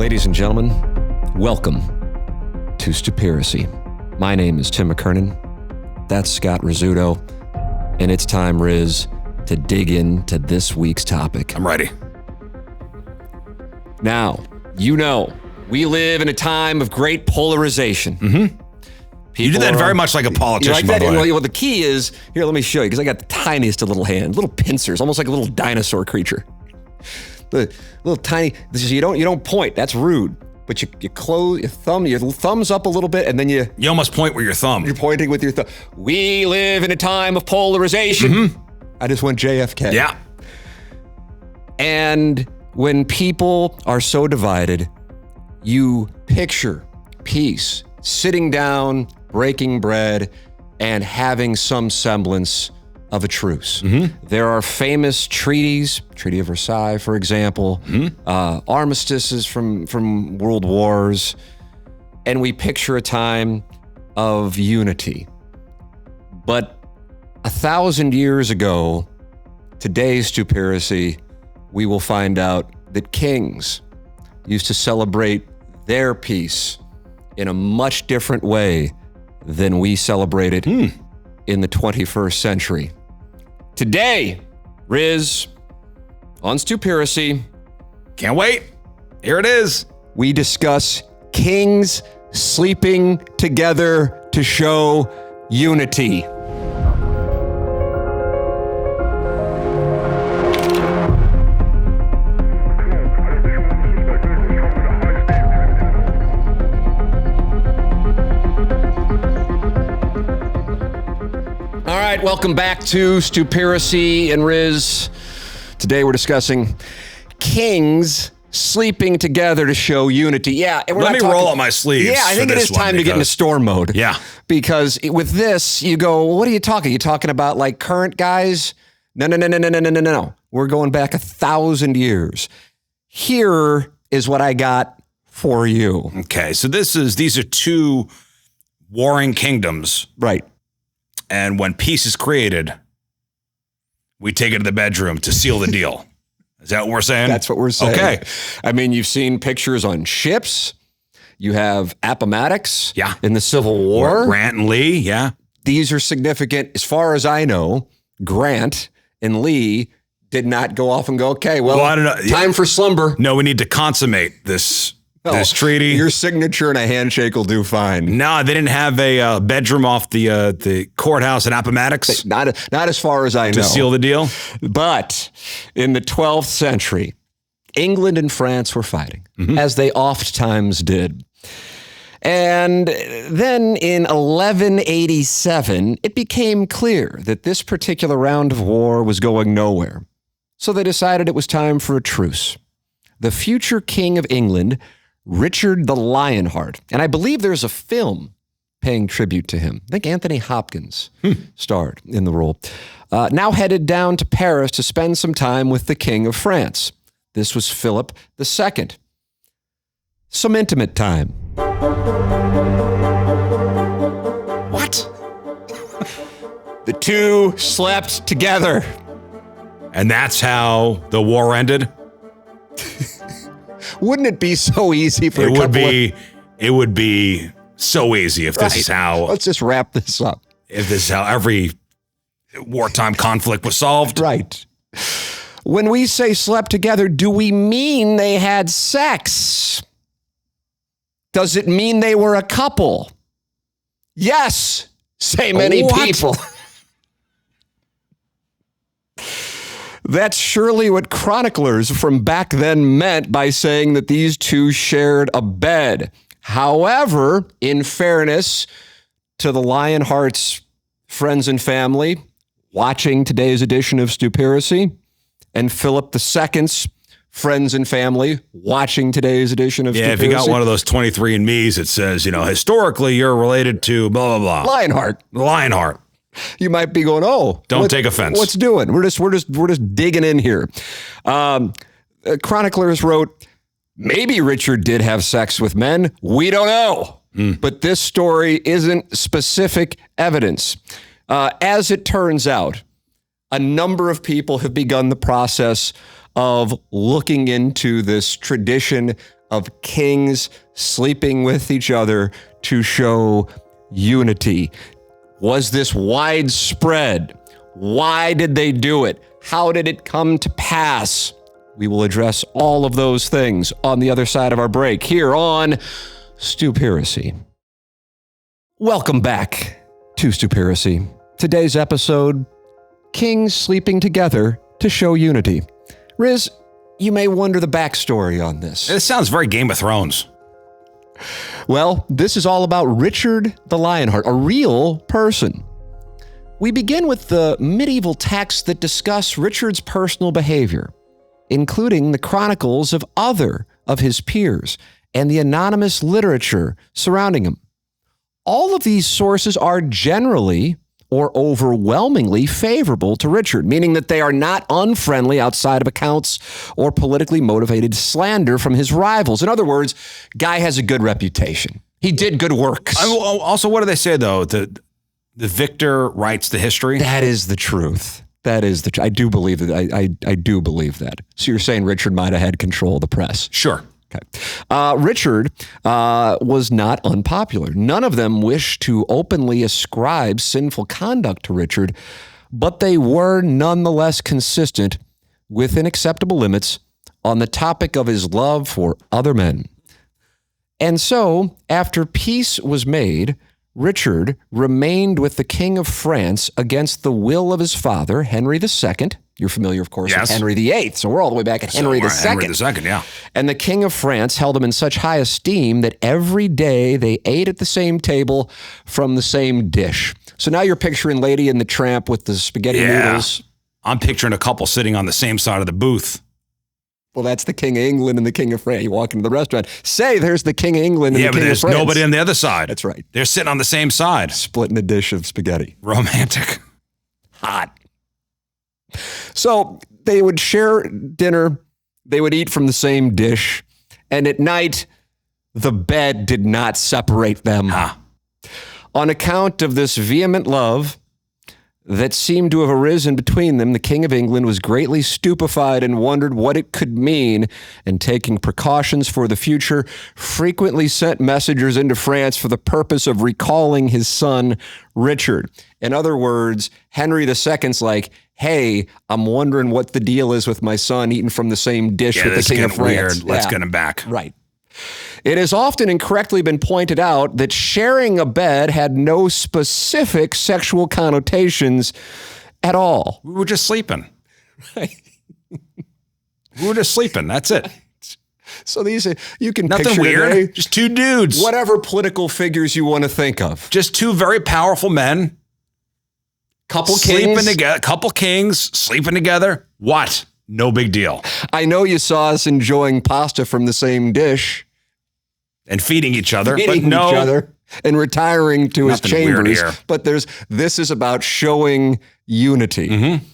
Ladies and gentlemen, welcome to Stupiracy. My name is Tim McKernan. That's Scott Rizzuto. And it's time, Rizz, to dig into this week's topic. I'm ready. Now, you know, we live in a time of great polarization. Mm-hmm. You did that very much like a politician, by the way. Well, the key is, here, let me show you, because I got the tiniest of little hands, little pincers, almost like a little dinosaur creature. The little tiny, this is, you don't point, that's rude. But you close your thumbs up a little bit, and then you almost point with your thumb. You're pointing with your thumb. We live in a time of polarization. Mm-hmm. I just went JFK. Yeah. And when people are so divided, you picture peace, sitting down, breaking bread, and having some semblance of a truce. Mm-hmm. There are famous treaties, Treaty of Versailles, for example, armistices from world wars, and we picture a time of unity. But 1,000 years ago, today's Stupiracy, we will find out that kings used to celebrate their peace in a much different way than we celebrate it in the 21st century. Today, Rizz, on Stupiracy. Can't wait. Here it is. We discuss kings sleeping together to show unity. All right, welcome back to Stupiracy and Rizz. Today we're discussing kings sleeping together to show unity. Yeah, and let me roll up my sleeves. Yeah, I think it is time to get into storm mode. Yeah, because with this, you go, what are you talking? You talking about like current guys? No. We're going back 1,000 years. Here is what I got for you. Okay, so these are two warring kingdoms, right? And when peace is created, we take it to the bedroom to seal the deal. Is that what we're saying? That's what we're saying. Okay. I mean, you've seen pictures on ships. You have Appomattox in the Civil War. Grant and Lee, yeah. These are significant. As far as I know, Grant and Lee did not go off and go, okay, well I don't know. Time for slumber. No, we need to consummate this treaty. Your signature and a handshake will do fine. No, they didn't have a bedroom off the courthouse in Appomattox. Not as far as I know. To seal the deal? But in the 12th century, England and France were fighting, as they oftentimes did. And then in 1187, it became clear that this particular round of war was going nowhere. So they decided it was time for a truce. The future king of England, Richard the Lionheart, and I believe there's a film paying tribute to him. I think Anthony Hopkins starred in the role. Now headed down to Paris to spend some time with the King of France. This was Philip II. Some intimate time. What? The two slept together. And that's how the war ended? Wouldn't it be so easy for It would be so easy if this is how... Let's just wrap this up. If this is how every wartime conflict was solved. Right. When we say slept together, do we mean they had sex? Does it mean they were a couple? Yes, say many people. That's surely what chroniclers from back then meant by saying that these two shared a bed. However, in fairness to the Lionheart's friends and family watching today's edition of Stupiracy, and Philip II's friends and family watching today's edition of Stupiracy. Yeah, if you got one of those 23andMe's that says, historically you're related to blah, blah, blah. Lionheart. You might be going, don't take offense. What's doing? We're just digging in here. Chroniclers wrote, maybe Richard did have sex with men. We don't know. But this story isn't specific evidence. As it turns out, a number of people have begun the process of looking into this tradition of kings sleeping with each other to show unity. Was this widespread? Why did they do it? How did it come to pass? We will address all of those things on the other side of our break here on Stupiracy. Welcome back to Stupiracy. Today's episode, Kings Sleeping Together to Show Unity. Rizz, you may wonder the backstory on this. It sounds very Game of Thrones. Well, this is all about Richard the Lionheart, a real person. We begin with the medieval texts that discuss Richard's personal behavior, including the chronicles of other of his peers and the anonymous literature surrounding him. All of these sources are generally or overwhelmingly favorable to Richard, meaning that they are not unfriendly outside of accounts or politically motivated slander from his rivals. In other words, guy has a good reputation. He did good works. Also, what do they say, though? The victor writes the history? That is the truth. That is the truth. I do believe that. I do believe that. So you're saying Richard might have had control of the press? Sure. Okay. Richard was not unpopular. None of them wished to openly ascribe sinful conduct to Richard, but they were nonetheless consistent within acceptable limits on the topic of his love for other men. And so, after peace was made, Richard remained with the King of France against the will of his father, Henry II. You're familiar, of course, with Henry VIII. So we're all the way back at Henry II. Henry II, yeah. And the King of France held him in such high esteem that every day they ate at the same table from the same dish. So now you're picturing Lady and the Tramp with the spaghetti noodles. I'm picturing a couple sitting on the same side of the booth. Well, that's the King of England and the King of France. You walk into the restaurant, say there's the King of England and the King of France. Yeah, but there's nobody on the other side. That's right. They're sitting on the same side. Splitting a dish of spaghetti. Romantic. Hot. So they would share dinner. They would eat from the same dish. And at night, the bed did not separate them. On account of this vehement love that seemed to have arisen between them, the King of England was greatly stupefied and wondered what it could mean, and taking precautions for the future, frequently sent messengers into France for the purpose of recalling his son, Richard. In other words, Henry II's like, hey, I'm wondering what the deal is with my son eating from the same dish with the King of France. Weird. Let's get him back. Right. It has often incorrectly been pointed out that sharing a bed had no specific sexual connotations at all. We were just sleeping. Right. We were just sleeping. That's it. So these, you can nothing picture weird. Today, just two dudes. Whatever political figures you want to think of. Just two very powerful men. Couple sleeping kings. together. Couple kings sleeping together. What? No big deal. I know you saw us enjoying pasta from the same dish. And feeding each other. Each other and retiring to his chambers. But this is about showing unity. Mm-hmm.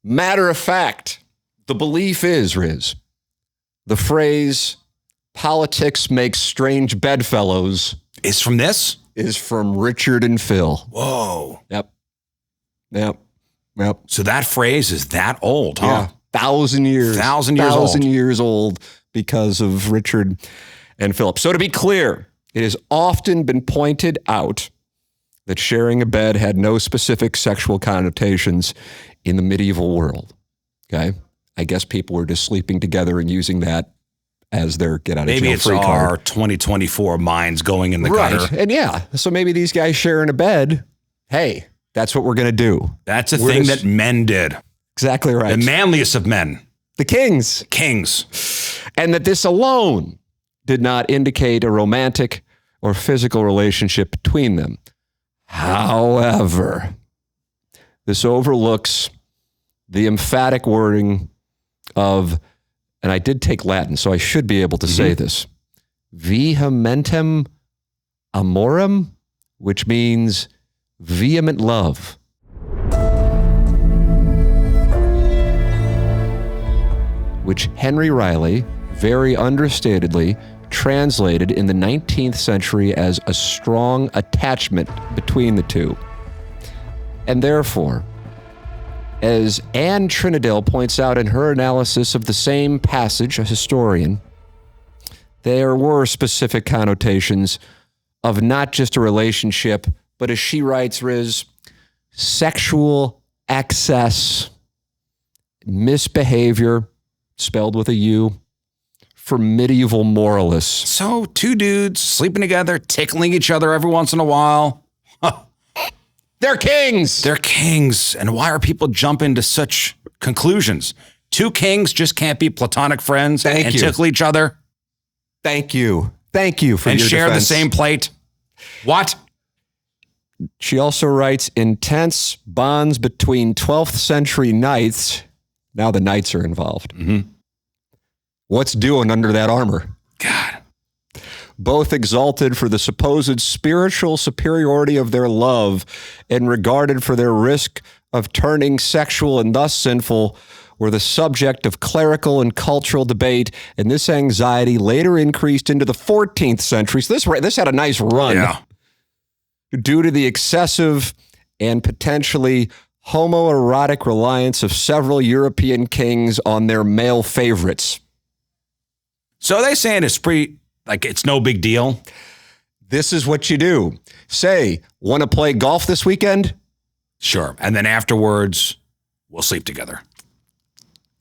Matter of fact, the belief is, Rizz, the phrase, politics makes strange bedfellows. Is from this? Is from Richard and Phil. Whoa. Yep. So that phrase is that old, huh? Yeah. 1,000 years. 1,000 years old because of Richard and Philip. So to be clear, it has often been pointed out that sharing a bed had no specific sexual connotations in the medieval world. Okay? I guess people were just sleeping together and using that as their get out of jail free card. Maybe it's our 2024 minds going in the gutter. And so maybe these guys sharing a bed, hey, that's what we're going to do. That's a thing that men did. Exactly right. The manliest of men. The kings. And that this alone did not indicate a romantic or physical relationship between them. However, this overlooks the emphatic wording of, and I did take Latin, so I should be able to say this, vehementem amorem, which means vehement love. Which Henry Riley very understatedly translated in the 19th century as a strong attachment between the two. And therefore, as Anne Trinidale points out in her analysis of the same passage, a historian, there were specific connotations of not just a relationship, but as she writes, Rizz, sexual excess, misbehavior, spelled with a U, for medieval moralists. So, two dudes sleeping together, tickling each other every once in a while. They're kings. They're kings. And why are people jumping to such conclusions? Two kings just can't be platonic friends and tickle each other. Thank you. Thank you for and your share defense. the same plate. What? She also writes intense bonds between 12th century knights. Now the knights are involved. Mm-hmm. What's doing under that armor? God. Both exalted for the supposed spiritual superiority of their love and regarded for their risk of turning sexual and thus sinful were the subject of clerical and cultural debate, and this anxiety later increased into the 14th century. So this had a nice run. Yeah. Due to the excessive and potentially homoerotic reliance of several European kings on their male favorites. So are they saying it's no big deal? This is what you do. Say, want to play golf this weekend? Sure. And then afterwards, we'll sleep together.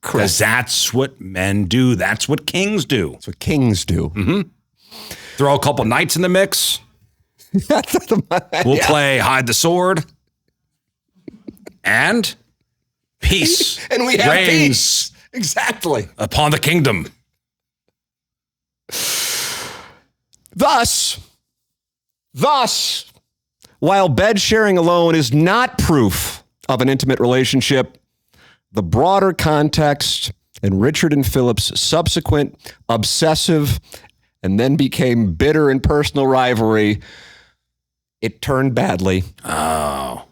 Because that's what men do. That's what kings do. That's what kings do. Mm-hmm. Throw a couple knights in the mix. We'll play hide the sword. And peace. And we have reigns peace. Exactly. Upon the kingdom. Thus, while bed sharing alone is not proof of an intimate relationship, the broader context and Richard and Philip's subsequent obsessive and then became bitter and personal rivalry, it turned badly. Oh.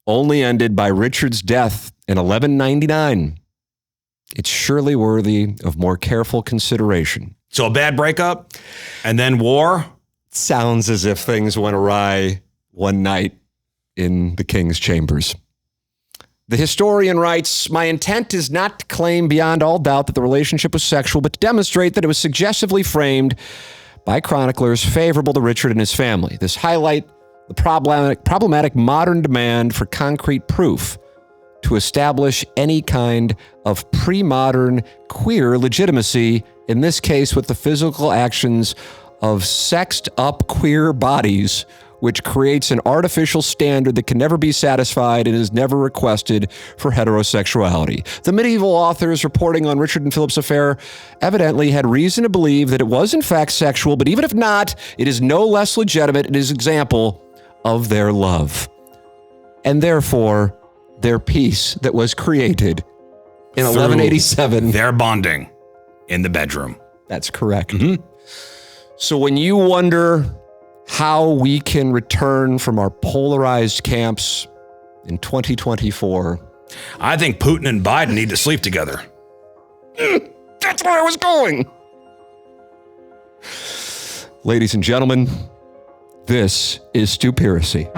Only ended by Richard's death in 1199. It's surely worthy of more careful consideration. So a bad breakup and then war? Sounds as if things went awry one night in the king's chambers. The historian writes, my intent is not to claim beyond all doubt that the relationship was sexual, but to demonstrate that it was suggestively framed by chroniclers favorable to Richard and his family. This highlight the problematic modern demand for concrete proof to establish any kind of pre-modern queer legitimacy, in this case with the physical actions of sexed up queer bodies, which creates an artificial standard that can never be satisfied and is never requested for heterosexuality. The medieval authors reporting on Richard and Philip's affair evidently had reason to believe that it was in fact sexual, but even if not, it is no less legitimate in its example of their love. And therefore, their peace that was created in 1187. Their bonding in the bedroom. That's correct. Mm-hmm. So when you wonder how we can return from our polarized camps in 2024, I think Putin and Biden need to sleep together. That's where I was going. Ladies and gentlemen, this is Stupiracy.